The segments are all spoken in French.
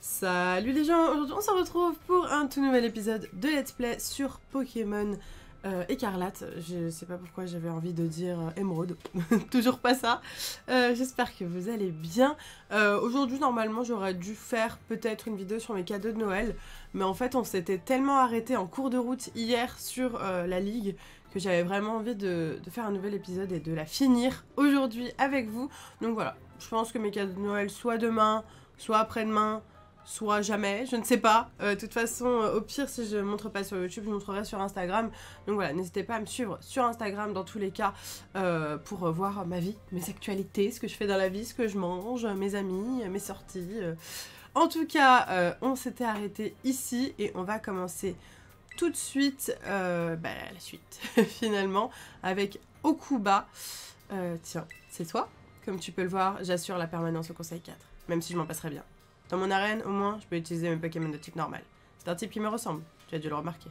Salut les gens, aujourd'hui on se retrouve pour un tout nouvel épisode de Let's Play sur Pokémon Écarlate. Je sais pas pourquoi j'avais envie de dire émeraude, toujours pas ça. J'espère que vous allez bien. Aujourd'hui normalement j'aurais dû faire peut-être une vidéo sur mes cadeaux de Noël, mais en fait on s'était tellement arrêté en cours de route hier sur la ligue que j'avais vraiment envie de faire un nouvel épisode et de la finir aujourd'hui avec vous. Donc voilà, je pense que mes cadeaux de Noël soit demain, soit après-demain, soit jamais, je ne sais pas. De toute façon, au pire, si je ne montre pas sur YouTube, je montrerai sur Instagram. Donc voilà, n'hésitez pas à me suivre sur Instagram dans tous les cas pour voir ma vie, mes actualités, ce que je fais dans la vie, ce que je mange, mes amis, mes sorties. En tout cas, on s'était arrêté ici et on va commencer tout de suite la suite, finalement, avec Okuba. Tiens, c'est toi. Comme tu peux le voir, j'assure la permanence au conseil 4, même si je m'en passerais bien. Dans mon arène, au moins, je peux utiliser mes Pokémon de type normal. C'est un type qui me ressemble, tu as dû le remarquer.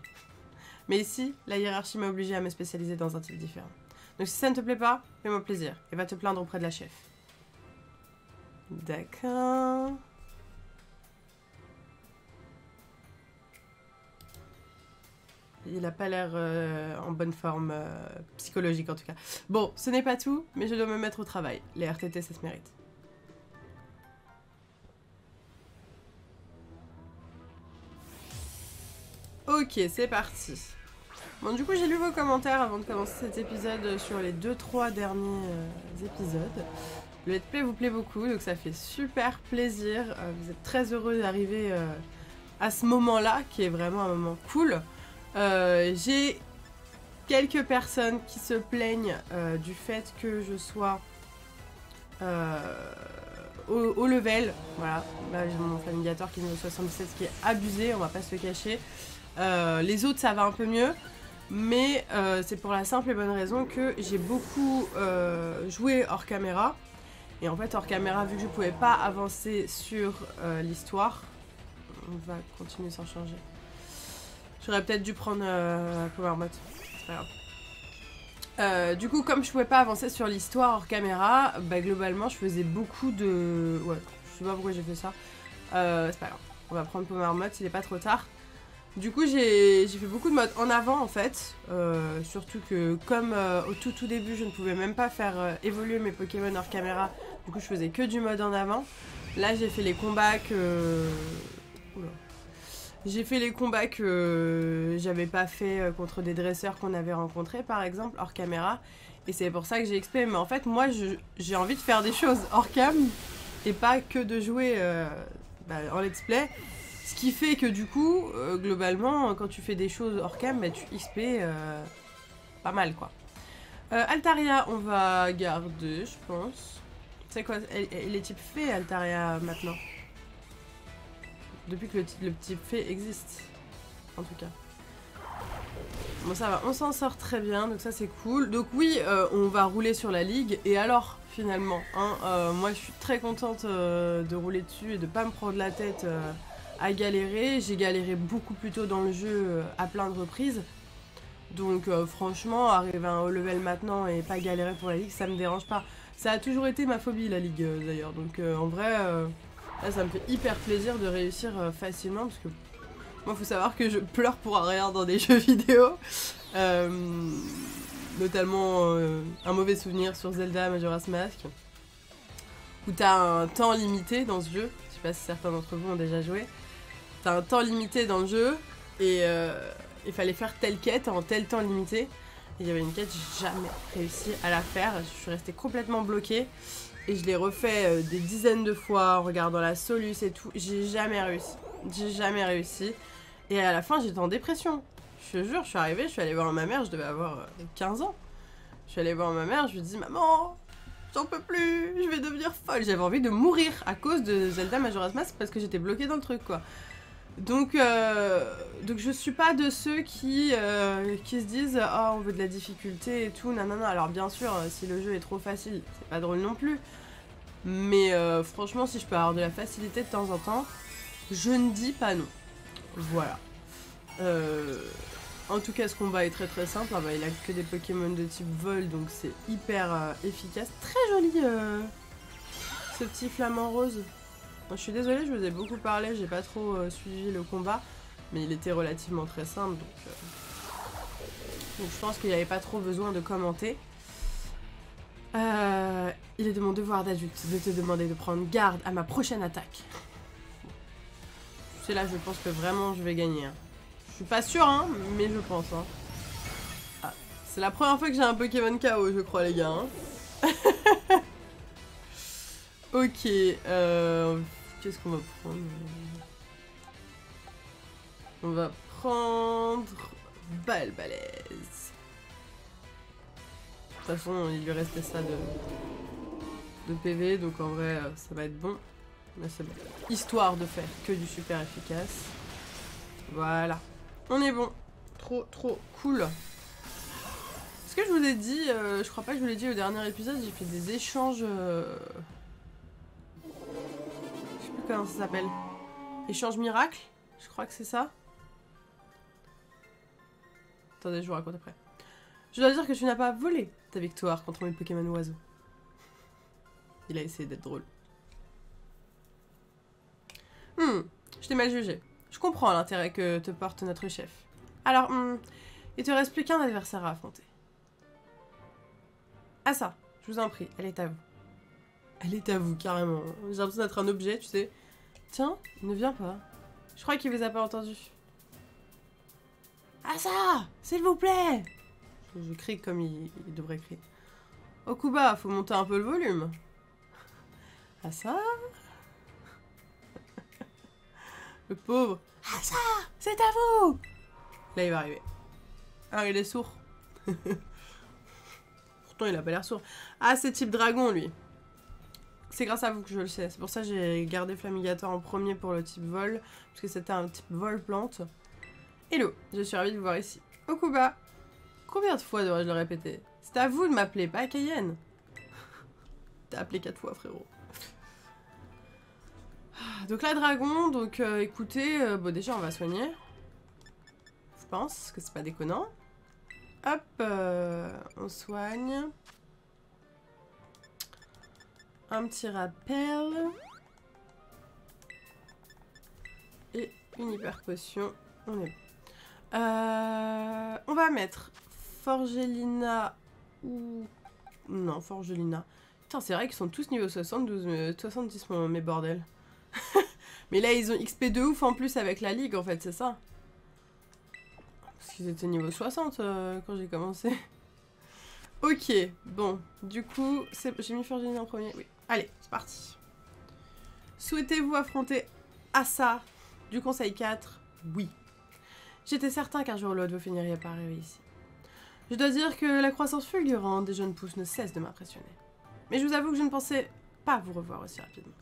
Mais ici, la hiérarchie m'a obligée à me spécialiser dans un type différent. Donc si ça ne te plaît pas, fais-moi plaisir et va te plaindre auprès de la chef. D'accord. Il a pas l'air en bonne forme psychologique en tout cas. Bon, ce n'est pas tout, mais je dois me mettre au travail. Les RTT, ça se mérite. Ok, c'est parti. Bon, du coup, j'ai lu vos commentaires avant de commencer cet épisode sur les 2-3 derniers épisodes. Le let's play vous plaît beaucoup, donc ça fait super plaisir. Vous êtes très heureux d'arriver à ce moment-là, qui est vraiment un moment cool. J'ai quelques personnes qui se plaignent du fait que je sois au level. Voilà, là j'ai mon Flamingator qui est niveau 77, ce qui est abusé, on va pas se le cacher. Les autres ça va un peu mieux, mais c'est pour la simple et bonne raison que j'ai beaucoup joué hors caméra. Et en fait hors caméra, vu que je pouvais pas avancer sur l'histoire, on va continuer sans changer. J'aurais peut-être dû prendre Power Mode, c'est pas grave. Du coup, comme je pouvais pas avancer sur l'histoire hors caméra, bah globalement je faisais beaucoup de... Ouais, je sais pas pourquoi j'ai fait ça. C'est pas grave, on va prendre Power Mode, il est pas trop tard. Du coup, j'ai fait beaucoup de modes en avant en fait, surtout que comme au tout début, je ne pouvais même pas faire évoluer mes Pokémon hors caméra, du coup je faisais que du mode en avant. Là, j'ai fait les combats que... Oula. J'ai fait les combats que j'avais pas fait contre des dresseurs qu'on avait rencontrés par exemple hors caméra, et c'est pour ça que j'ai XP. Mais en fait, moi j'ai envie de faire des choses hors cam et pas que de jouer en let's play. Ce qui fait que du coup, globalement, quand tu fais des choses hors cam, bah, tu XP pas mal quoi. Altaria, on va garder, je pense. Tu sais quoi, elle est type fée, Altaria, maintenant. Depuis que le type fée existe, en tout cas. Bon, ça va, on s'en sort très bien, donc ça c'est cool. Donc oui, on va rouler sur la ligue, et alors, finalement, hein, moi je suis très contente de rouler dessus et de pas me prendre la tête à galérer. J'ai galéré beaucoup plus tôt dans le jeu à plein de reprises. Donc franchement, arriver à un haut level maintenant et pas galérer pour la ligue, ça me dérange pas. Ça a toujours été ma phobie, la ligue, d'ailleurs. Donc en vrai, là ça me fait hyper plaisir de réussir facilement, parce que moi faut savoir que je pleure pour rien dans des jeux vidéo. Notamment un mauvais souvenir sur Zelda Majora's Mask, où t'as un temps limité dans ce jeu. Je sais pas si certains d'entre vous ont déjà joué. T'as un temps limité dans le jeu et il fallait faire telle quête en tel temps limité. Et il y avait une quête, j'ai jamais réussi à la faire. Je suis restée complètement bloquée et je l'ai refait des dizaines de fois en regardant la soluce et tout. J'ai jamais réussi. J'ai jamais réussi. Et à la fin, j'étais en dépression. Je te jure, je suis arrivée, je suis allée voir ma mère, je devais avoir 15 ans. Je suis allée voir ma mère, je lui dis « Maman, j'en peux plus, je vais devenir folle ». J'avais envie de mourir à cause de Zelda Majora's Mask parce que j'étais bloquée dans le truc, quoi. Donc je suis pas de ceux qui se disent « Oh, on veut de la difficulté et tout, nanana ». Alors bien sûr, si le jeu est trop facile, c'est pas drôle non plus. Mais franchement, si je peux avoir de la facilité de temps en temps, je ne dis pas non. Voilà. En tout cas, ce combat est très très simple. Ah bah, il a que des Pokémon de type vol, donc c'est hyper efficace. Très joli ce petit flamant rose. Je suis désolée, je vous ai beaucoup parlé, j'ai pas trop suivi le combat, mais il était relativement très simple, donc je pense qu'il n'y avait pas trop besoin de commenter. Il est de mon devoir d'adulte de te demander de prendre garde à ma prochaine attaque. C'est là, je pense que vraiment je vais gagner. Hein. Je suis pas sûre, hein, mais je pense. Hein. Ah, c'est la première fois que j'ai un Pokémon KO, je crois, les gars. Hein. Ok, qu'est-ce qu'on va prendre? On va prendre Balle Balèze. De toute façon, il lui restait ça de PV, donc en vrai, ça va être bon. Mais c'est bon. Histoire de faire que du super efficace. Voilà. On est bon. Trop, trop cool. Est-ce que je vous ai dit, je crois pas que je vous l'ai dit au dernier épisode, j'ai fait des échanges... Je sais plus comment ça s'appelle. Échange miracle? Je crois que c'est ça. Attendez, je vous raconte après. Je dois dire que tu n'as pas volé ta victoire contre mes Pokémon oiseaux. Il a essayé d'être drôle. Je t'ai mal jugé. Je comprends l'intérêt que te porte notre chef. Alors, il te reste plus qu'un adversaire à affronter. Ah ça, je vous en prie, elle est à vous. Elle est à vous, carrément. J'ai l'impression d'être un objet, tu sais. Tiens, il ne vient pas. Je crois qu'il vous a pas entendu. Ah ça, s'il vous plaît. Je crie comme il devrait crier. Okuba, faut monter un peu le volume. Ah ça. Le pauvre. Ah ça, c'est à vous. Là, il va arriver. Ah, il est sourd. Pourtant, il a pas l'air sourd. Ah, c'est type dragon, lui. C'est grâce à vous que je le sais. C'est pour ça que j'ai gardé Flamigator en premier pour le type vol. Parce que c'était un type vol-plante. Hello, je suis ravie de vous voir ici. Okuba. Combien de fois devrais-je le répéter? C'est à vous de m'appeler, pas à Cayenne. T'as appelé 4 fois, frérot. Donc là, dragon, donc écoutez, bon déjà on va soigner. Je pense que c'est pas déconnant. Hop, on soigne. Un petit rappel. Et une hyper potion. On est bon. On va mettre Forgelina ou... Non, Forgelina. Putain, c'est vrai qu'ils sont tous niveau 72, 70 mes bordels. Mais là, ils ont XP de ouf en plus avec la ligue, en fait, c'est ça. Parce qu'ils étaient niveau 60 quand j'ai commencé. Ok, bon, du coup, j'ai mis Forgelina en premier. Oui, allez, c'est parti. Souhaitez-vous affronter Assa du Conseil 4? Oui. J'étais certain qu'un jour ou l'autre, vous finiriez par arriver ici. Je dois dire que la croissance fulgurante des jeunes pousses ne cesse de m'impressionner. Mais je vous avoue que je ne pensais pas vous revoir aussi rapidement.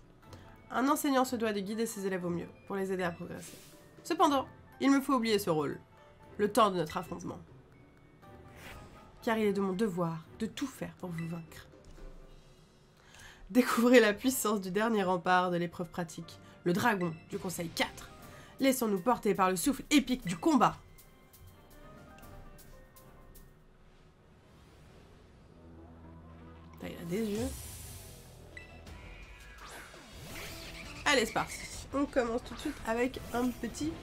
Un enseignant se doit de guider ses élèves au mieux, pour les aider à progresser. Cependant, il me faut oublier ce rôle, le temps de notre affrontement. Car il est de mon devoir de tout faire pour vous vaincre. Découvrez la puissance du dernier rempart de l'épreuve pratique, le dragon du Conseil 4. Laissons-nous porter par le souffle épique du combat. Là, il a des yeux. Allez, c'est parti. On commence tout de suite avec un petit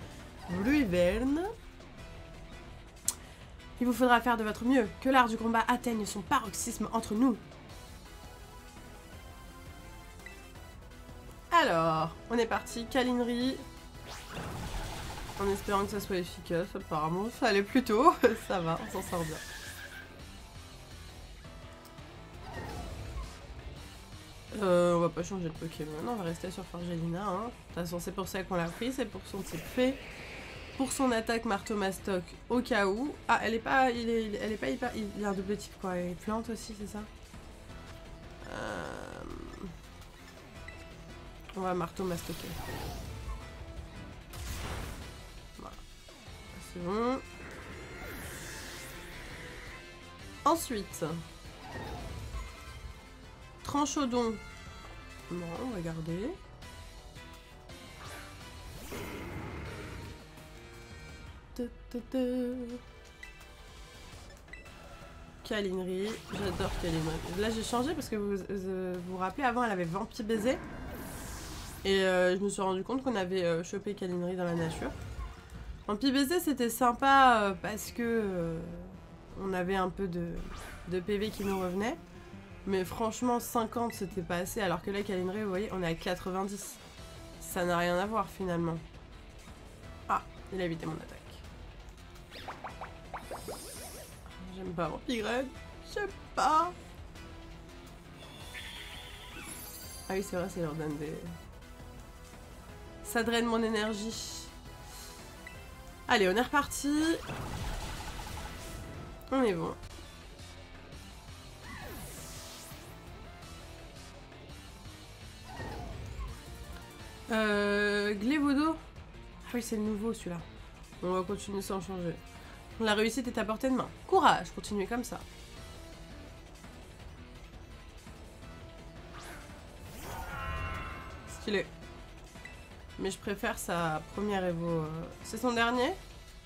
bleu hiverne. Il vous faudra faire de votre mieux, que l'art du combat atteigne son paroxysme entre nous. Alors, on est parti, câlinerie. En espérant que ça soit efficace, apparemment ça allait plutôt. Ça va, on s'en sort bien. On va pas changer de Pokémon, on va rester sur Forgelina. Hein. De toute façon, c'est pour ça qu'on l'a pris, c'est pour son type fait. Pour son attaque marteau mastoc au cas où. Ah, elle est pas hyper. Il y a un double type quoi, elle est plante aussi, c'est ça? On va marteau mastoquer. Voilà. C'est bon. Ensuite. Tranchodon. Non, on va garder. Câlinerie. J'adore câlinerie. Là, j'ai changé parce que vous vous rappelez, avant, elle avait vampire baiser. Et je me suis rendu compte qu'on avait chopé Kalimri dans la nature. En PBC, c'était sympa parce que on avait un peu de PV qui nous revenait. Mais franchement, 50, c'était pas assez. Alors que là, Kalimri, vous voyez, on est à 90. Ça n'a rien à voir finalement. Ah, il a évité mon attaque. J'aime pas mon Pigrade. J'aime pas. Ah oui, c'est vrai, ça leur donne des... Ça draine mon énergie. Allez, on est reparti. On est bon. Glévodo. Ah oui, c'est le nouveau celui-là. On va continuer sans changer. La réussite est à portée de main. Courage, continuez comme ça. Stylé. Mais je préfère sa première Evo. C'est son dernier.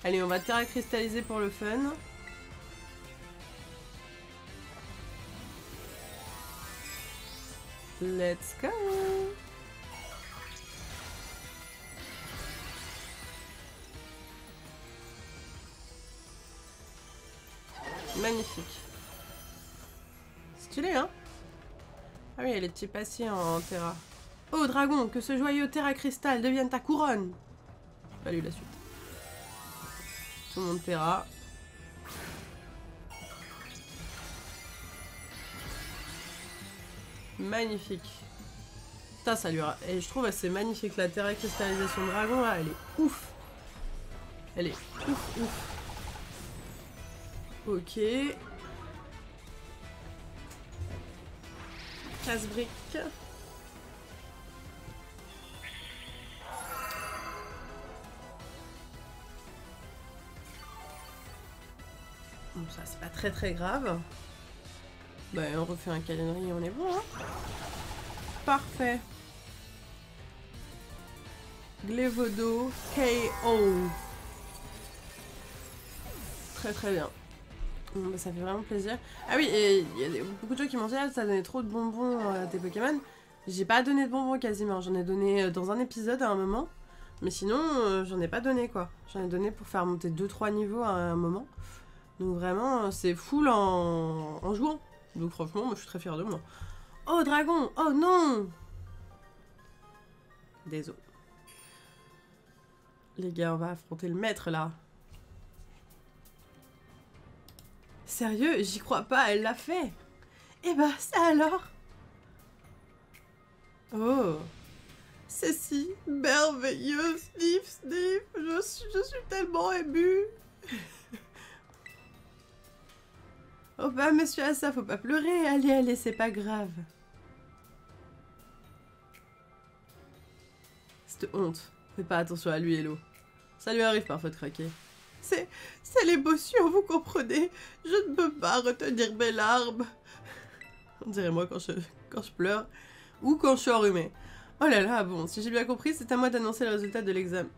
Allez, on va terra cristalliser pour le fun. Let's go. Magnifique. Stylé, hein? Ah oui, il y a les petits passés en terra. Oh dragon, que ce joyeux terra cristal devienne ta couronne. Pas lu la suite. Tout le monde terra. Magnifique. Putain, ça lui a... Et je trouve assez magnifique la terra cristallisation dragon là, elle est ouf. Elle est ouf ouf. Ok. Casse-brique. Bon, ça c'est pas très grave. Bah on refait un calendrier, on est bon hein. Parfait. Glévodo KO. Très bien. Bon, bah, ça fait vraiment plaisir. Ah oui, et il y a beaucoup de gens qui m'ont dit ah, ça donnait trop de bonbons à tes Pokémon. J'ai pas donné de bonbons quasiment. J'en ai donné dans un épisode à un moment. Mais sinon, j'en ai pas donné quoi. J'en ai donné pour faire monter 2-3 niveaux à un moment. Donc vraiment, c'est full en jouant. Donc franchement, moi je suis très fière de moi. Oh dragon! Oh non! Désolé. Les gars, on va affronter le maître là. Sérieux? J'y crois pas, elle l'a fait! Eh bah, ça alors? Oh! C'est si merveilleux! Sniff, sniff! Je suis tellement émue! Oh bah, monsieur Assa, faut pas pleurer! Allez, allez, c'est pas grave! Cette honte! Fais pas attention à lui, Hello. Ça lui arrive parfois de craquer. C'est les l'émotion, vous comprenez? Je ne peux pas retenir mes larmes. On dirait moi quand je pleure ou quand je suis enrhumée. Oh là là, bon, si j'ai bien compris, c'est à moi d'annoncer le résultat de l'examen.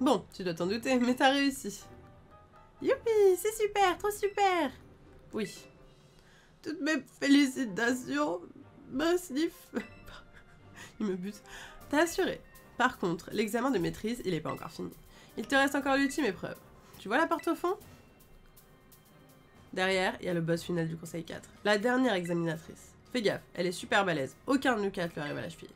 Bon, tu dois t'en douter, mais t'as réussi. Youpi, c'est super, trop super. Oui. Toutes mes félicitations. Ma sniff. Il me bute. T'as assuré. Par contre, l'examen de maîtrise, il est pas encore fini. Il te reste encore l'ultime épreuve. Tu vois la porte au fond? Derrière, il y a le boss final du conseil 4. La dernière examinatrice. Fais gaffe, elle est super balèze. Aucun de nous 4 lui arrive à la cheville.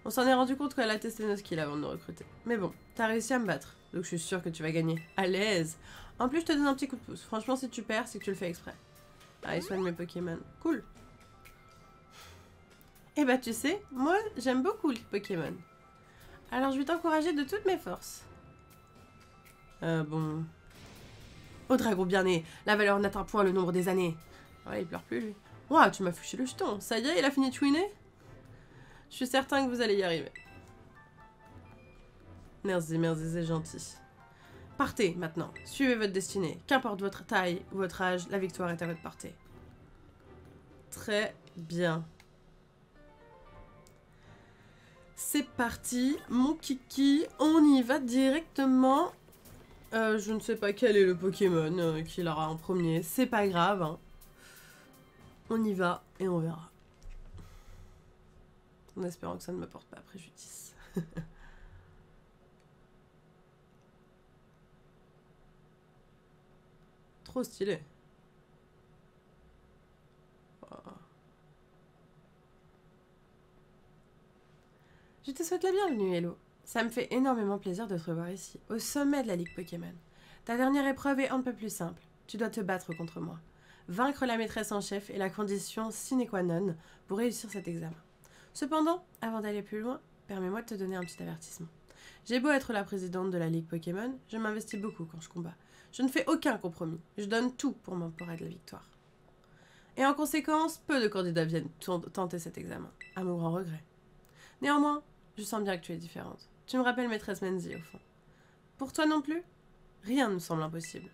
On s'en est rendu compte qu'elle a testé nos skills avant de nous recruter. Mais bon, t'as réussi à me battre. Donc je suis sûre que tu vas gagner. À l'aise. En plus, je te donne un petit coup de pouce. Franchement, si tu perds, c'est que tu le fais exprès. Allez, soigne mes Pokémon. Cool. Et bah tu sais, moi, j'aime beaucoup les Pokémon. Alors je vais t'encourager de toutes mes forces. Bon... Oh dragon bien né, la valeur n'atteint point le nombre des années. Ouais, il pleure plus lui. Ouah, tu m'as fouché le jeton. Ça y est, il a fini de chouiner? Je suis certain que vous allez y arriver. Merci, c'est gentil. Partez maintenant, suivez votre destinée. Qu'importe votre taille ou votre âge, la victoire est à votre portée. Très bien. C'est parti, mon kiki, on y va directement. Je ne sais pas quel est le Pokémon qui l'aura en premier, c'est pas grave. Hein. On y va et on verra. En espérant que ça ne me porte pas préjudice. Trop stylé. Oh. Je te souhaite la bienvenue, Hello. Ça me fait énormément plaisir de te revoir ici, au sommet de la Ligue Pokémon. Ta dernière épreuve est un peu plus simple. Tu dois te battre contre moi. Vaincre la maîtresse en chef est la condition sine qua non pour réussir cet examen. Cependant, avant d'aller plus loin, permets-moi de te donner un petit avertissement. J'ai beau être la présidente de la Ligue Pokémon, je m'investis beaucoup quand je combats. Je ne fais aucun compromis. Je donne tout pour m'emporer de la victoire. Et en conséquence, peu de candidats viennent tenter cet examen, à mon grand regret. Néanmoins, je sens bien que tu es différente. Tu me rappelles maîtresse Menzi, au fond. Pour toi non plus? Rien ne me semble impossible.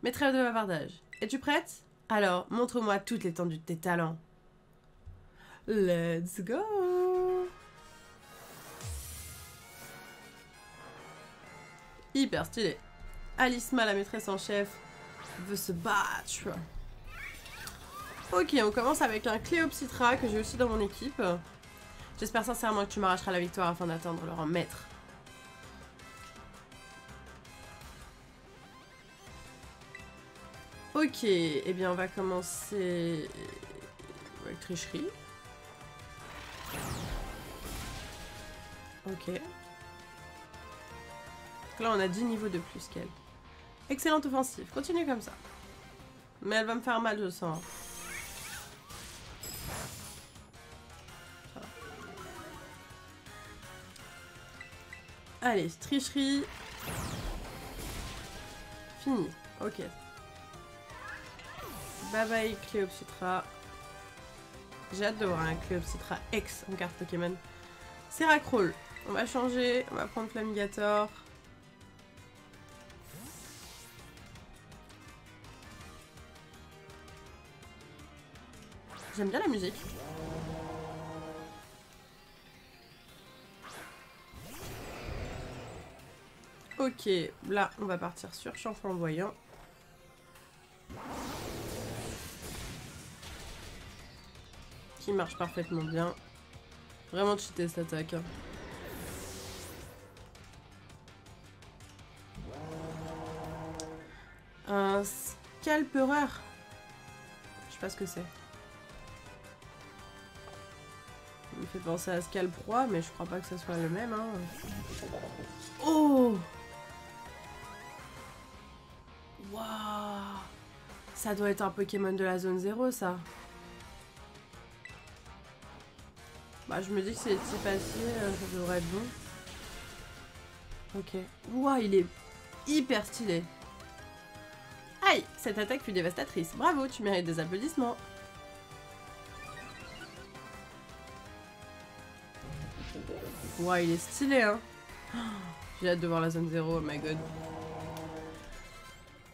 Mais trêve de bavardage. Es-tu prête? Alors, montre-moi toute l'étendue de tes talents. Let's go! Hyper stylé. Alisma, la maîtresse en chef, veut se battre. Ok, on commence avec un Cléopsitra que j'ai aussi dans mon équipe. J'espère sincèrement que tu m'arracheras la victoire afin d'atteindre le rang maître. Ok, eh bien on va commencer avec tricherie. Ok. Donc là on a 10 niveaux de plus qu'elle. Excellente offensive, continue comme ça. Mais elle va me faire mal, je sens. Allez, tricherie. Fini. Ok. Bye bye Cléopsitra. J'ai hâte de voir un Cléopsitra X en carte Pokémon. Seracrawl. On va changer. On va prendre Flamigator. J'aime bien la musique. Ok, là on va partir sur champ flamboyant. Qui marche parfaitement bien. Vraiment cheaté cette attaque. Un scalpereur. Je sais pas ce que c'est. Ça me fait penser à Scalproie, mais je crois pas que ce soit le même. Hein. Oh! Waouh! Ça doit être un Pokémon de la zone 0, ça. Bah, je me dis que c'est type acier, ça devrait être bon. Ok. Waouh, il est hyper stylé. Aïe! Cette attaque fut dévastatrice. Bravo, tu mérites des applaudissements. Waouh, il est stylé, hein. J'ai hâte de voir la zone 0, oh my god.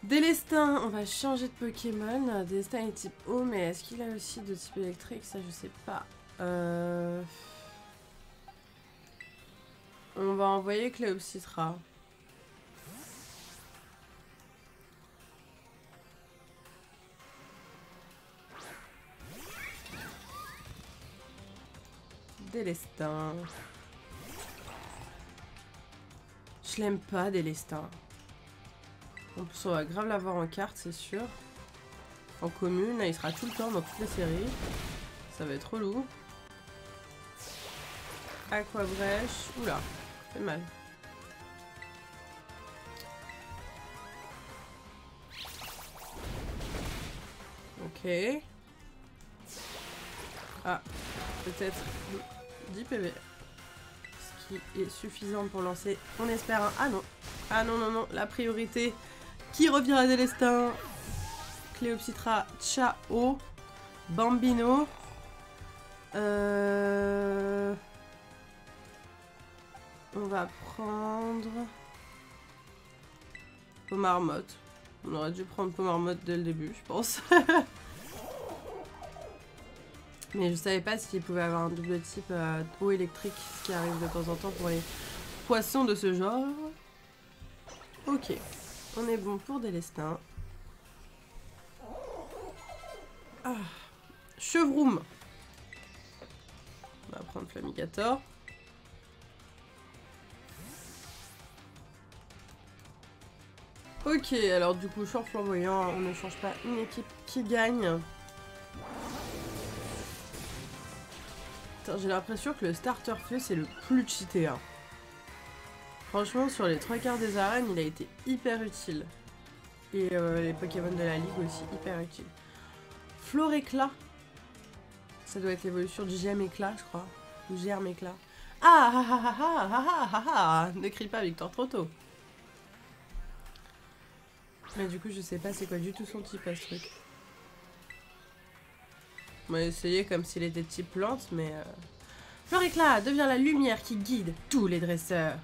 Délestin, on va changer de Pokémon. Délestin est type eau, mais est-ce qu'il a aussi de type électrique? Ça, je sais pas. On va envoyer Cléopsitra. Délestin. Je l'aime pas, Délestin. En plus, on va grave l'avoir en carte, c'est sûr. En commune, là, il sera tout le temps dans toutes les séries. Ça va être relou. Aquabrèche. Oula, ça fait mal. Ok. Ah, peut-être 10 PV. Ce qui est suffisant pour lancer, on espère un... Ah non. Ah non, non, non. La priorité qui revient à Délestin. Cléopsitra, Ciao. Bambino. On va prendre... Pomarmotte. On aurait dû prendre Pomarmotte dès le début, je pense. Mais je savais pas s'il pouvait avoir un double type eau électrique, ce qui arrive de temps en temps pour les poissons de ce genre. Ok, on est bon pour Délestin. Ah. Chevroom. va prendre Flamigator. Ok, alors du coup, champ flamboyant, on ne change pas une équipe qui gagne. J'ai l'impression que le starter feu c'est le plus cheaté. Hein. Franchement, sur les 3/4 des arènes, il a été hyper utile. Et les Pokémon de la ligue aussi hyper utiles. Floréclat. Ça doit être l'évolution du GM éclat, je crois. Ou GM éclat. Ah ah ah ah ah ah ah ah. Ne crie pas Victor trop tôt. Mais du coup, je sais pas c'est quoi du tout son type à ce truc. On va essayer comme s'il était de type plante, mais... Floréclat devient la lumière qui guide tous les dresseurs.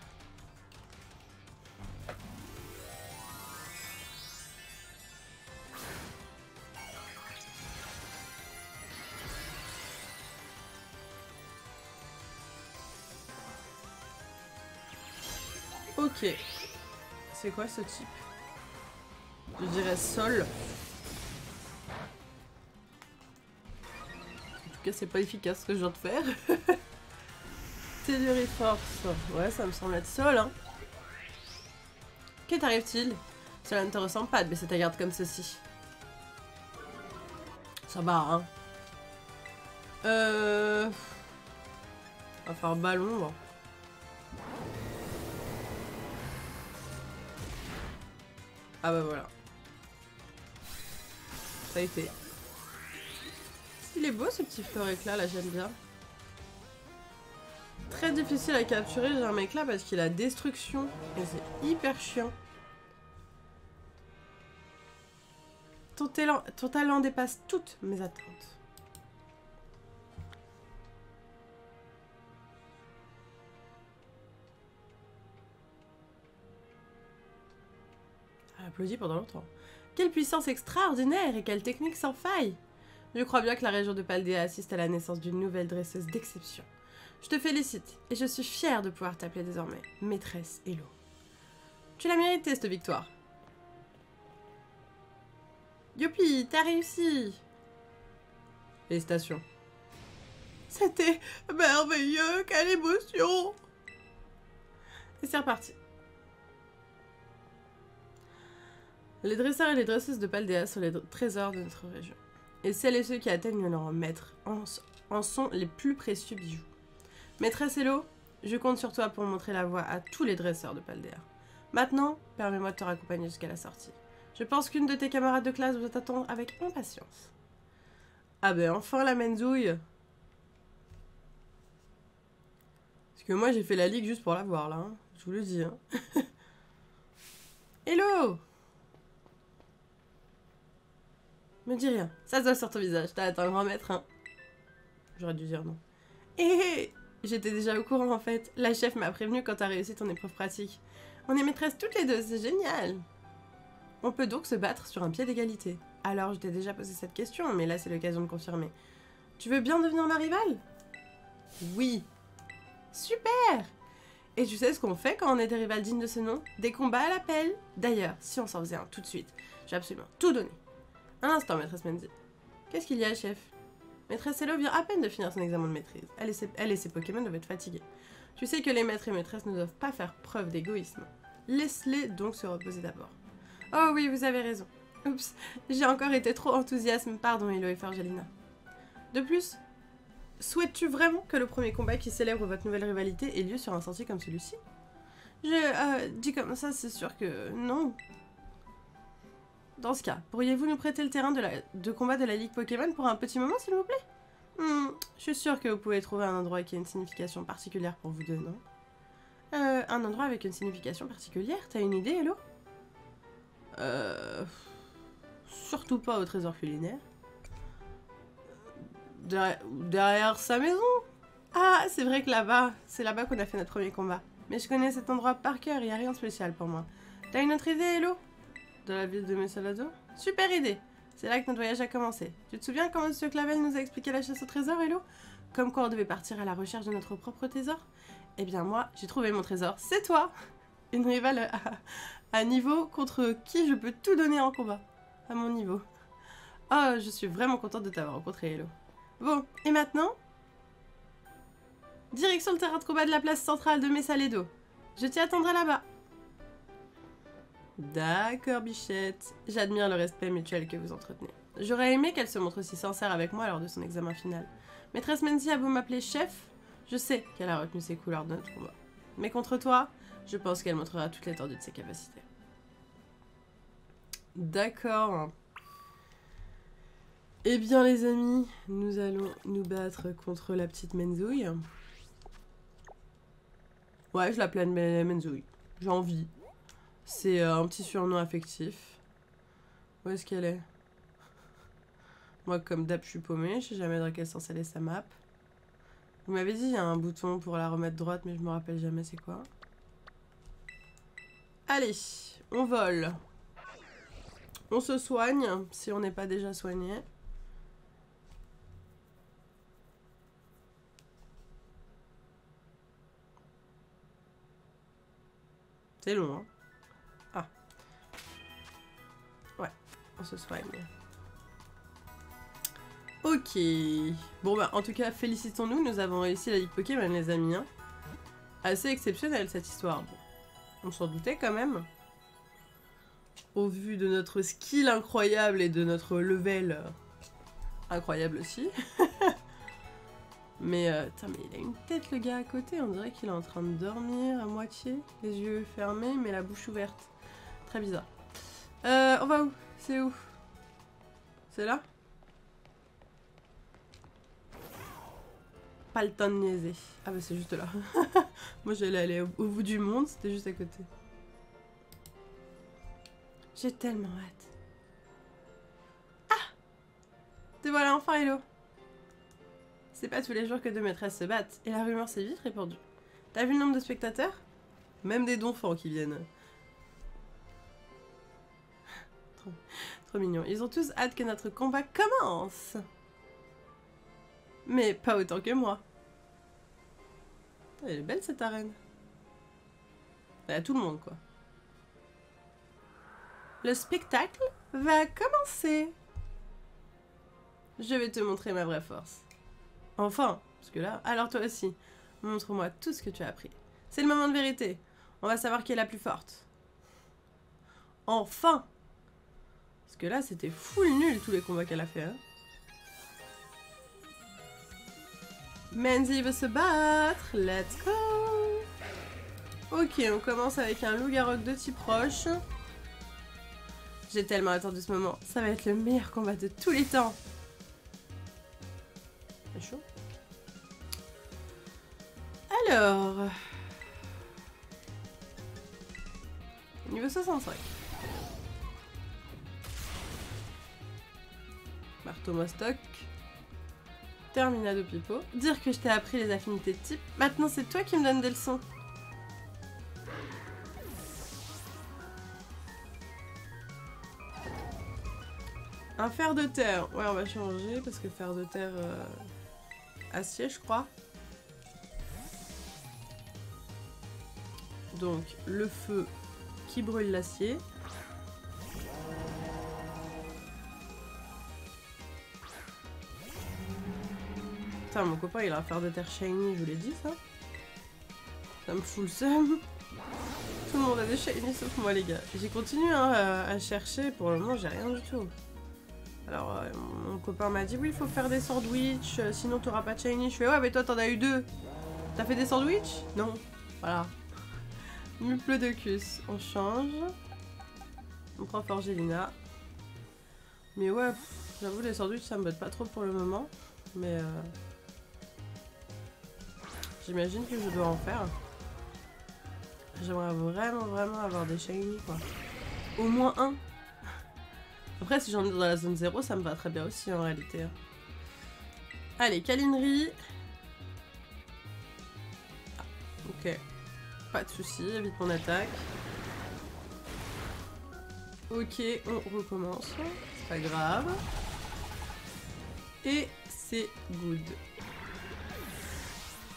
Ok. C'est quoi ce type? Je dirais sol. En tout cas, c'est pas efficace ce que je viens de faire. Telluride force. Ouais, ça me semble être sol, hein. Que t'arrive-t-il? Cela ne te ressemble pas de baisser ta garde comme ceci. Ça va, hein. On va faire ballon, bon. Ah bah voilà. Ça a été. Il est beau ce petit Floréclat là, j'aime bien. Très difficile à capturer j'ai un mec là parce qu'il a destruction et c'est hyper chiant. Ton talent dépasse toutes mes attentes. Elle applaudit pendant longtemps. Quelle puissance extraordinaire et quelle technique sans faille! Je crois bien que la région de Paldea assiste à la naissance d'une nouvelle dresseuse d'exception. Je te félicite et je suis fière de pouvoir t'appeler désormais maîtresse Elo. Tu l'as mérité cette victoire. Youpi, t'as réussi! Félicitations. C'était merveilleux, quelle émotion! Et c'est reparti. Les dresseurs et les dresseuses de Paldea sont les trésors de notre région. Et celles et ceux qui atteignent leur maître en sont les plus précieux bijoux. Maîtresse Elo, je compte sur toi pour montrer la voie à tous les dresseurs de Paldea. Maintenant, permets-moi de te raccompagner jusqu'à la sortie. Je pense qu'une de tes camarades de classe doit t'attendre avec impatience. Ah ben enfin la menzouille. Parce que moi j'ai fait la ligue juste pour la voir là, hein. Je vous le dis. Hein. Hello! Me dis rien, ça se voit sur ton visage, t'as un grand maître, hein. J'aurais dû dire non. Eh, j'étais déjà au courant en fait. La chef m'a prévenu quand t'as réussi ton épreuve pratique. On est maîtresses toutes les deux, c'est génial. On peut donc se battre sur un pied d'égalité. Alors, je t'ai déjà posé cette question, mais là c'est l'occasion de confirmer. Tu veux bien devenir ma rivale? Oui. Super! Et tu sais ce qu'on fait quand on est des rivales dignes de ce nom? Des combats à l'appel. D'ailleurs, si on s'en faisait un tout de suite, j'ai absolument tout donné. Un instant, maîtresse Mendy. Qu'est-ce qu'il y a, chef? Maîtresse Elo vient à peine de finir son examen de maîtrise. Elle et ses Pokémon doivent être fatigués. Tu sais que les maîtres et maîtresses ne doivent pas faire preuve d'égoïsme. Laisse-les donc se reposer d'abord. Oh oui, vous avez raison. Oups, j'ai encore été trop enthousiaste. Pardon, Elo et Forgelina. De plus, souhaites-tu vraiment que le premier combat qui célèbre votre nouvelle rivalité ait lieu sur un sentier comme celui-ci? Dit comme ça, c'est sûr que non. Dans ce cas, pourriez-vous nous prêter le terrain de combat de la Ligue Pokémon pour un petit moment, s'il vous plaît? Je suis sûre que vous pouvez trouver un endroit qui a une signification particulière pour vous deux, non? Un endroit avec une signification particulière? T'as une idée, Elo? Surtout pas au trésor culinaire. Derrière sa maison? Ah, c'est vrai que là-bas, c'est là-bas qu'on a fait notre premier combat. Mais je connais cet endroit par cœur, il n'y a rien de spécial pour moi. T'as une autre idée, Elo? De la ville de Messalado? Super idée! C'est là que notre voyage a commencé. Tu te souviens quand M. Clavel nous a expliqué la chasse au trésor, Elo? Comme quoi on devait partir à la recherche de notre propre trésor? Eh bien moi, j'ai trouvé mon trésor, c'est toi! Une rivale à niveau contre qui je peux tout donner en combat. À mon niveau. Oh, je suis vraiment contente de t'avoir rencontré, Elo. Bon, et maintenant? Direction le terrain de combat de la place centrale de Messaledo. Je t'y attendrai là-bas. D'accord, bichette. J'admire le respect mutuel que vous entretenez. J'aurais aimé qu'elle se montre aussi sincère avec moi lors de son examen final. Maîtresse Menzi a beau m'appeler chef, je sais qu'elle a retenu ses couleurs de notre combat. Mais contre toi, je pense qu'elle montrera toute l'étendue de ses capacités. D'accord. Eh bien les amis, nous allons nous battre contre la petite Menzouille. Ouais, je l'appelle Menzouille. J'ai envie. C'est un petit surnom affectif. Où est-ce qu'elle est? Moi, comme d'hab, je suis paumée. Je sais jamais dans quel sens elle est sa map. Vous m'avez dit, il y a un bouton pour la remettre droite, mais je me rappelle jamais c'est quoi. Allez, on vole. On se soigne, si on n'est pas déjà soigné. C'est long, hein. Ah. Ouais, on se soigne. Ok. Bon bah en tout cas félicitons-nous, nous avons réussi la Ligue Pokémon les amis. Hein. Assez exceptionnelle cette histoire. Bon, on s'en doutait quand même. Au vu de notre skill incroyable et de notre level incroyable aussi. Mais, putain, mais il a une tête le gars à côté, on dirait qu'il est en train de dormir à moitié, les yeux fermés mais la bouche ouverte. Très bizarre. On va où? C'est où? C'est là? Pas le temps de niaiser. Ah bah c'est juste là. Moi j'allais aller au bout du monde, c'était juste à côté. J'ai tellement hâte. Ah! Te voilà enfin, Hello. C'est pas tous les jours que deux maîtresses se battent, et la rumeur s'est vite répandue. T'as vu le nombre de spectateurs? Même des donfants qui viennent. Trop mignon. Ils ont tous hâte que notre combat commence. Mais pas autant que moi. Elle est belle cette arène. Il y a tout le monde quoi. Le spectacle va commencer. Je vais te montrer ma vraie force. Enfin, parce que là... Alors toi aussi, montre-moi tout ce que tu as appris. C'est le moment de vérité. On va savoir qui est la plus forte. Enfin! Parce que là, c'était full nul tous les combats qu'elle a fait. Hein. Menzi veut se battre. Let's go! Ok, on commence avec un loup-garou de type roche. J'ai tellement attendu ce moment. Ça va être le meilleur combat de tous les temps. C'est chaud. Alors... Niveau 65. Marteau Mostoc. Terminado Pipo. Dire que je t'ai appris les affinités de type. Maintenant c'est toi qui me donnes des leçons. Un fer de terre. Ouais, on va changer parce que fer de terre... acier, je crois. Donc, le feu qui brûle l'acier. Putain, mon copain, il a un fer de terre shiny, je vous l'ai dit, ça. Ça me fout le seum. Tout le monde a des shiny sauf moi, les gars. J'ai continué hein, à chercher. Pour le moment, j'ai rien du tout. Alors, mon copain m'a dit, oui, il faut faire des sandwichs, sinon t'auras pas de shiny. Je fais, ouais, mais toi, t'en as eu 2. T'as fait des sandwichs? Non. Voilà. Muplodocus. On change. On prend Forgelina. Mais ouais, j'avoue, les sandwichs, ça me botte pas trop pour le moment. Mais j'imagine que je dois en faire. J'aimerais vraiment avoir des shiny, quoi. Au moins un. Après, si j'en ai dans la zone 0, ça me va très bien aussi en réalité. Allez, câlinerie. Ah, ok. Pas de soucis, évite mon attaque. Ok, on recommence. C'est pas grave. Et c'est good.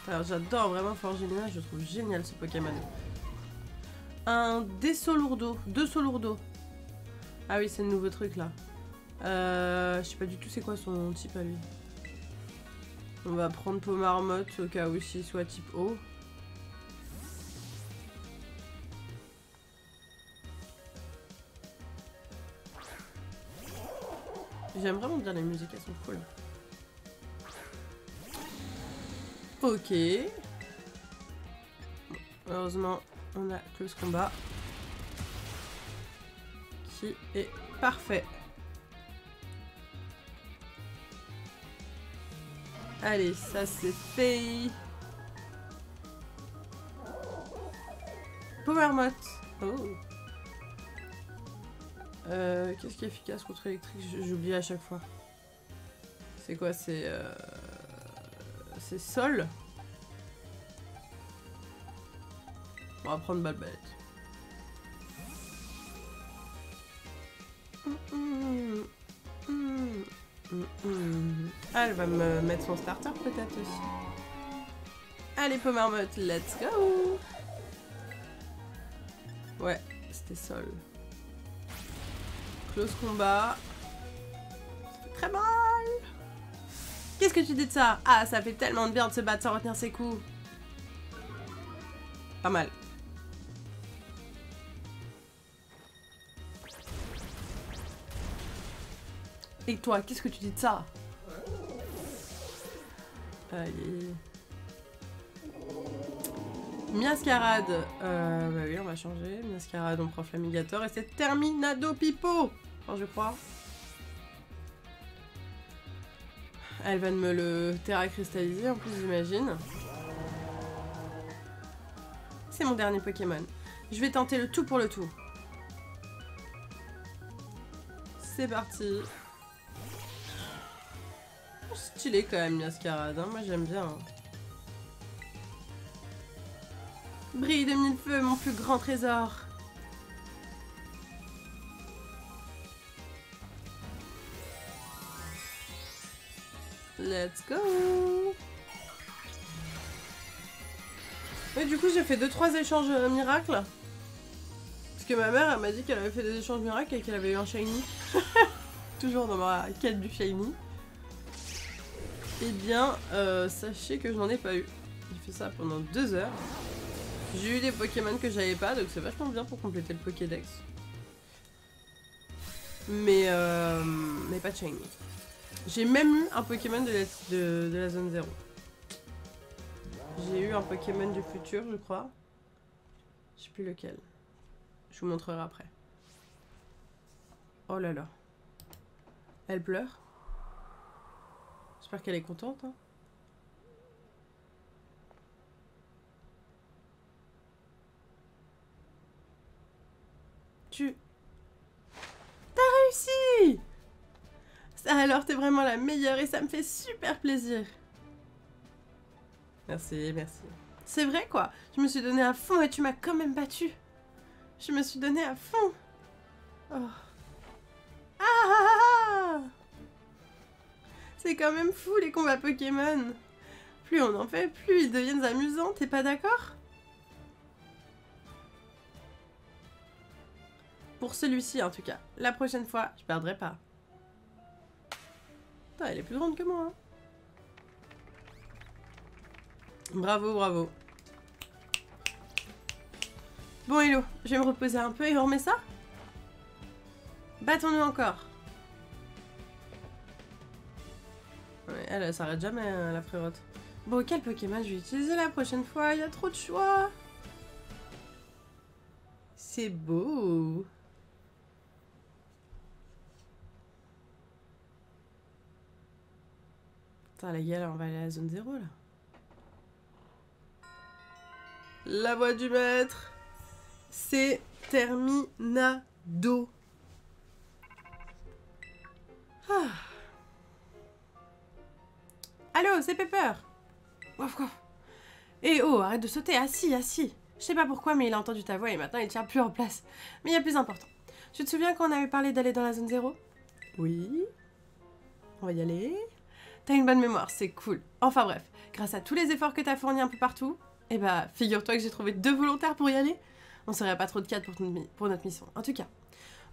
Alors, j'adore vraiment Forgelina, je trouve génial ce Pokémon. Un Desolourdo. 2 Solourdo. Ah oui, c'est le nouveau truc là. Je sais pas du tout c'est quoi son type à lui. On va prendre Pomarmotte au cas où s'il soit type eau. J'aime vraiment bien les musiques, elles sont cool. Ok. Heureusement, on a Close Combat. Qui est parfait. Allez, ça c'est fait. Pomarmotte. Oh. Qu'est-ce qui est efficace contre électrique? J'oublie à chaque fois. C'est quoi? C'est sol. On va prendre Balbalette. Ah, elle va me mettre son starter peut-être aussi. Allez, Pomarmotte, let's go. Ouais, c'était sol. Close combat. Ça fait très mal. Qu'est-ce que tu dis de ça? Ah, ça fait tellement de bien de se battre sans retenir ses coups. Pas mal. Et toi, qu'est-ce que tu dis de ça? Allez. Miascarade. Bah oui, on va changer. Miascarade, on prend Flamigator. Et c'est Terminado Pipo. Enfin, je crois. Elle va me le terra cristalliser en plus, j'imagine. C'est mon dernier Pokémon. Je vais tenter le tout pour le tout. C'est parti. Stylé quand même, Miascarade. Hein. Moi, j'aime bien. Hein. Brille de mille feux, mon plus grand trésor. Let's go. Et du coup, j'ai fait 2-3 échanges miracles. Parce que ma mère, elle m'a dit qu'elle avait fait des échanges miracles et qu'elle avait eu un shiny. Toujours dans ma quête du shiny. Eh bien, sachez que je n'en ai pas eu. J'ai fait ça pendant 2 heures. J'ai eu des Pokémon que j'avais pas, donc c'est vachement bien pour compléter le Pokédex. Mais pas de shiny. J'ai même eu un Pokémon de la zone 0. J'ai eu un Pokémon du futur, je crois. Je sais plus lequel. Je vous montrerai après. Oh là là. Elle pleure. J'espère qu'elle est contente. Hein. T'as réussi! Alors, t'es vraiment la meilleure et ça me fait super plaisir. Merci, merci. C'est vrai quoi, je me suis donnée à fond et tu m'as quand même battue. Je me suis donnée à fond. Oh. Ah! C'est quand même fou les combats Pokémon. Plus on en fait, plus ils deviennent amusants, t'es pas d'accord? Pour celui-ci en tout cas. La prochaine fois, je perdrai pas. Putain, elle est plus grande que moi. Hein. Bravo, bravo. Bon Hello, je vais me reposer un peu et on remet ça. Battons-nous encore. Ouais, elle s'arrête jamais, la frérotte. Bon, quel Pokémon je vais utiliser la prochaine fois? Il y a trop de choix. C'est beau. Putain, la gueule, on va aller à la zone 0, là. La voix du maître. C'est Terminado. Ah. Allô, c'est Pepper. Waf, waf. Eh oh, arrête de sauter, assis, assis. Je sais pas pourquoi, mais il a entendu ta voix et maintenant il tient plus en place. Mais il y a plus important. Tu te souviens quand on avait parlé d'aller dans la zone 0? Oui. On va y aller. T'as une bonne mémoire, c'est cool. Enfin bref, grâce à tous les efforts que t'as fournis un peu partout, eh bah, figure-toi que j'ai trouvé 2 volontaires pour y aller. On serait pas trop de 4 pour notre mission. En tout cas,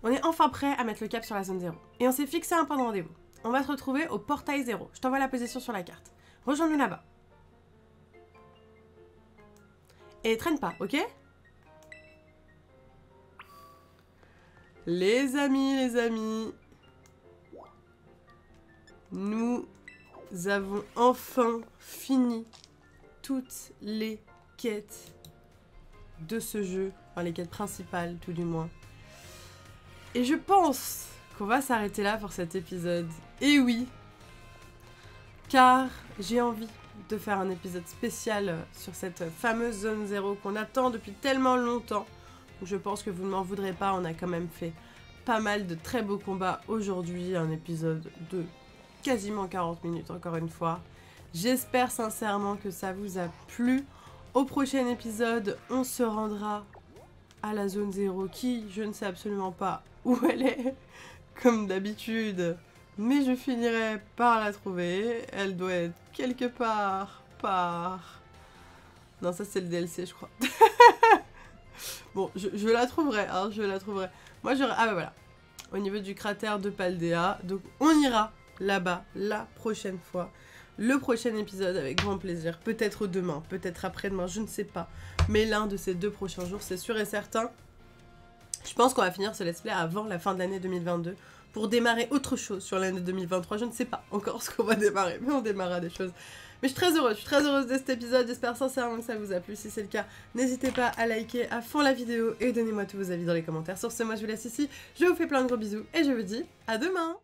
on est enfin prêt à mettre le cap sur la zone 0. Et on s'est fixé un point de rendez-vous. On va se retrouver au portail 0. Je t'envoie la position sur la carte. Rejoins-nous là-bas. Et traîne pas, ok? Les amis, nous avons enfin fini toutes les quêtes de ce jeu, enfin les quêtes principales tout du moins. Et je pense qu'on va s'arrêter là pour cet épisode. Et oui, car j'ai envie de faire un épisode spécial sur cette fameuse zone 0 qu'on attend depuis tellement longtemps. Donc je pense que vous ne m'en voudrez pas, on a quand même fait pas mal de très beaux combats aujourd'hui, un épisode de quasiment 40 minutes encore une fois. J'espère sincèrement que ça vous a plu. Au prochain épisode, on se rendra à la zone 0 qui, je ne sais absolument pas où elle est, comme d'habitude. Mais je finirai par la trouver. Elle doit être quelque part par... Non, ça c'est le DLC, je crois. Bon, je la trouverai, hein, je la trouverai. Moi, j'aurais... Ah bah voilà. Au niveau du cratère de Paldea. Donc, on ira là-bas la prochaine fois. Le prochain épisode avec grand plaisir. Peut-être demain, peut-être après-demain, je ne sais pas. Mais l'un de ces 2 prochains jours, c'est sûr et certain. Je pense qu'on va finir ce let's play avant la fin de l'année 2022 pour démarrer autre chose sur l'année 2023. Je ne sais pas encore ce qu'on va démarrer, mais on démarrera des choses. Mais je suis très heureuse de cet épisode. J'espère sincèrement que ça vous a plu. Si c'est le cas, n'hésitez pas à liker à fond la vidéo et donnez-moi tous vos avis dans les commentaires. Sur ce, moi je vous laisse ici. Je vous fais plein de gros bisous et je vous dis à demain.